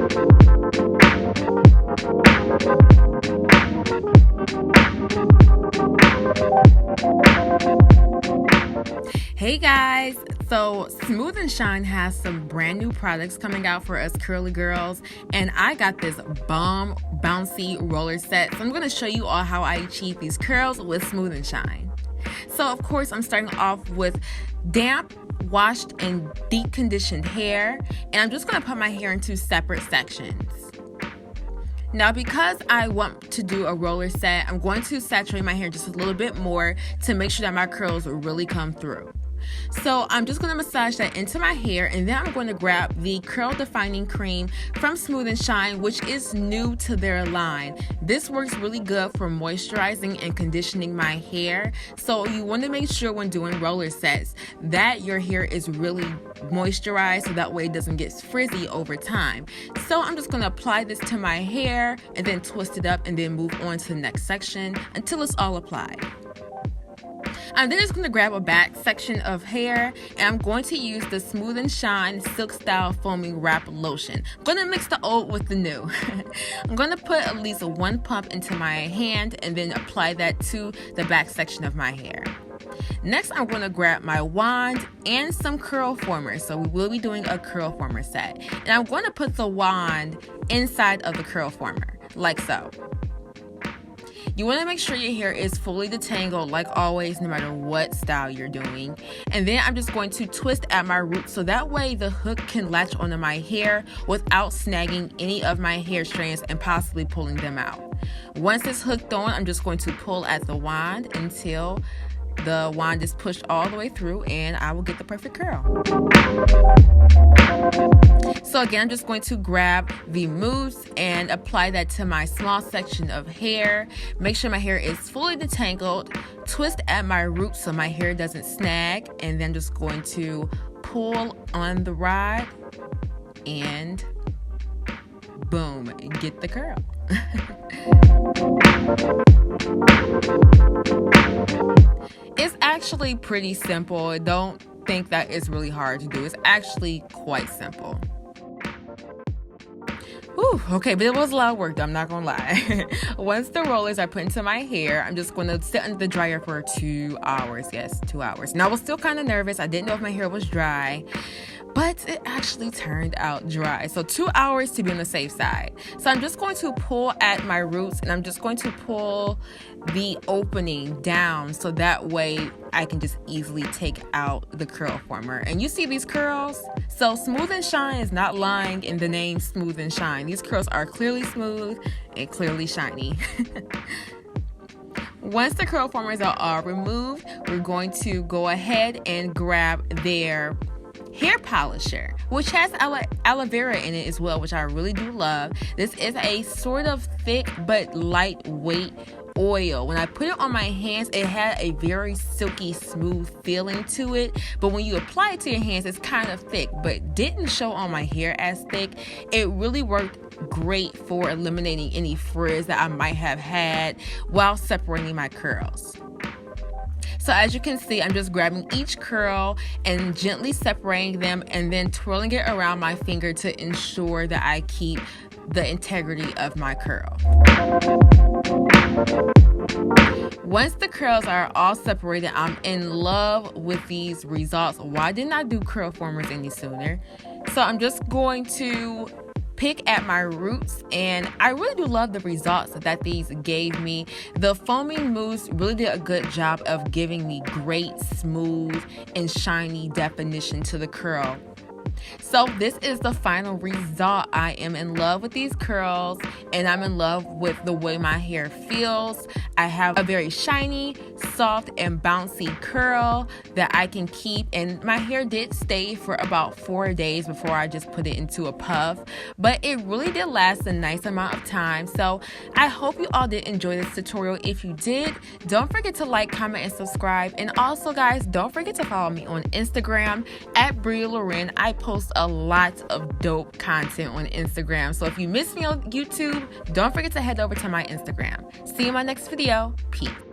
Hey guys, so Smooth and Shine has some brand new products coming out for us curly girls, and I got this bomb bouncy roller set. So I'm going to show you all how I achieve these curls with Smooth and Shine. So of course I'm starting off with damp, washed, and deep conditioned hair, and I'm just going to put my hair into separate sections. Now, because I want to do a roller set, I'm going to saturate my hair just a little bit more to make sure that my curls really come through. So I'm just going to massage that into my hair, and then I'm going to grab the curl defining cream from Smooth and Shine, which is new to their line. This works really good for moisturizing and conditioning my hair. So you want to make sure when doing roller sets that your hair is really moisturized, so that way it doesn't get frizzy over time. So I'm just going to apply this to my hair and then twist it up and then move on to the next section until it's all applied. I'm then just going to grab a back section of hair, and I'm going to use the Smooth and Shine Silk Style Foaming Wrap Lotion. I'm going to mix the old with the new. I'm going to put at least one pump into my hand and then apply that to the back section of my hair. Next, I'm going to grab my wand and some curl formers. So we will be doing a curl former set. And I'm going to put the wand inside of the curl former, like so. You want to make sure your hair is fully detangled, like always, no matter what style you're doing. And then I'm just going to twist at my roots, so that way the hook can latch onto my hair without snagging any of my hair strands and possibly pulling them out. Once it's hooked on, I'm just going to pull at the wand until the wand is pushed all the way through, and I will get the perfect curl. So again, I'm just going to grab the mousse and apply that to my small section of hair. Make sure my hair is fully detangled. Twist at my roots so my hair doesn't snag, and then just going to pull on the rod and boom, get the curl. It's actually pretty simple. Don't think that it's really hard to do. It's actually quite simple. Whew, okay, but it was a lot of work though, I'm not gonna lie. Once the rollers are put into my hair, I'm just gonna sit under the dryer for 2 hours. Yes, 2 hours. Now I was still kind of nervous. I didn't know if my hair was dry, but it actually turned out dry. So 2 hours to be on the safe side. So I'm just going to pull at my roots, and I'm just going to pull the opening down so that way I can just easily take out the curl former. And you see these curls? So Smooth and Shine is not lying in the name Smooth and Shine. These curls are clearly smooth and clearly shiny. Once the curl formers are all removed, we're going to go ahead and grab their hair polisher, which has aloe vera in it as well, which I really do love. This is a sort of thick but lightweight oil. When I put it on my hands, it had a very silky smooth feeling to it, but when you apply it to your hands, it's kind of thick, but didn't show on my hair as thick. It really worked great for eliminating any frizz that I might have had while separating my curls. So as you can see, I'm just grabbing each curl and gently separating them and then twirling it around my finger to ensure that I keep the integrity of my curl. Once the curls are all separated, I'm in love with these results. Why didn't I do curl formers any sooner? So I'm just going to pick at my roots, and I really do love the results that these gave me. The foaming mousse really did a good job of giving me great smooth and shiny definition to the curl. So this is the final result. I am in love with these curls, and I'm in love with the way my hair feels. I have a very shiny, soft, and bouncy curl that I can keep, and my hair did stay for about 4 days before I just put it into a puff, but it really did last a nice amount of time. So I hope you all did enjoy this tutorial. If you did, don't forget to like, comment, and subscribe. And also guys, don't forget to follow me on Instagram at Bria Larine. I post a lot of dope content on Instagram. So if you miss me on YouTube, don't forget to head over to my Instagram. See you in my next video. Peace.